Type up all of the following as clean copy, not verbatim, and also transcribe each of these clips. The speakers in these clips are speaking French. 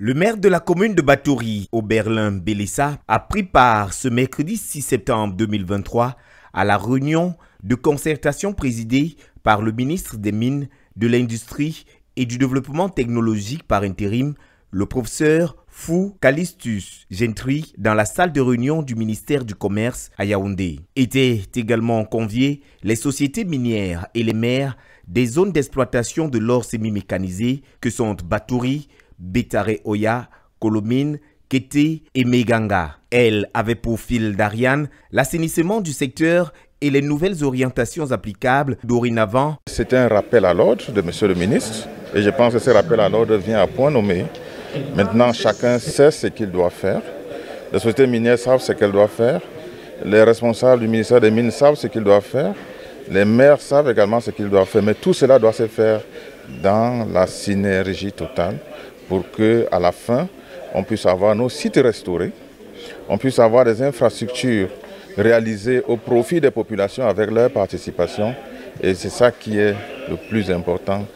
Le maire de la commune de Batouri, Oberlin Bélissa, a pris part ce mercredi 6 septembre 2023 à la réunion de concertation présidée par le ministre des Mines, de l'Industrie et du Développement technologique par intérim, le professeur Fou Calistus Gentry, dans la salle de réunion du ministère du Commerce à Yaoundé. Étaient également conviés les sociétés minières et les maires des zones d'exploitation de l'or semi-mécanisé que sont Batouri, Bétaré Oya, Kolomine, Kété et Meganga. Elle avait pour fil d'Ariane l'assainissement du secteur et les nouvelles orientations applicables dorénavant. C'est un rappel à l'ordre de M. le ministre et je pense que ce rappel à l'ordre vient à point nommé. Maintenant, chacun sait ce qu'il doit faire. Les sociétés minières savent ce qu'elles doivent faire. Les responsables du ministère des Mines savent ce qu'ils doivent faire. Les maires savent également ce qu'ils doivent faire. Mais tout cela doit se faire dans la synergie totale pour qu'à la fin, on puisse avoir nos sites restaurés, on puisse avoir des infrastructures réalisées au profit des populations avec leur participation. Et c'est ça qui est le plus important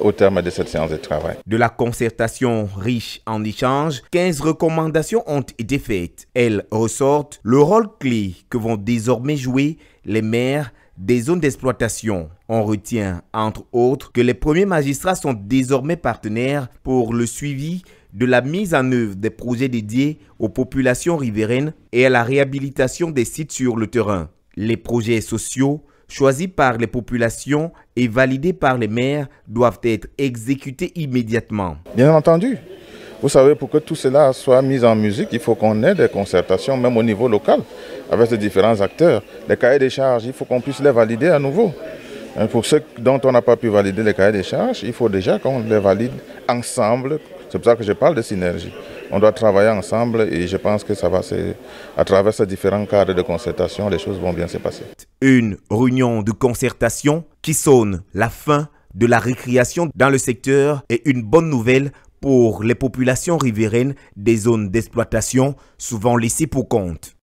au terme de cette séance de travail. De la concertation riche en échanges, 15 recommandations ont été faites. Elles ressortent le rôle clé que vont désormais jouer les maires des zones d'exploitation. On retient, entre autres, que les premiers magistrats sont désormais partenaires pour le suivi de la mise en œuvre des projets dédiés aux populations riveraines et à la réhabilitation des sites sur le terrain. Les projets sociaux choisis par les populations et validés par les maires doivent être exécutés immédiatement. Bien entendu. Vous savez, pour que tout cela soit mis en musique, il faut qu'on ait des concertations, même au niveau local, avec les différents acteurs. Les cahiers des charges, il faut qu'on puisse les valider à nouveau. Pour ceux dont on n'a pas pu valider les cahiers des charges, il faut déjà qu'on les valide ensemble. C'est pour ça que je parle de synergie. On doit travailler ensemble et je pense que ça va à travers ces différents cadres de concertation, les choses vont bien se passer. Une réunion de concertation qui sonne la fin de la récréation dans le secteur est une bonne nouvelle pour les populations riveraines des zones d'exploitation souvent laissées pour compte.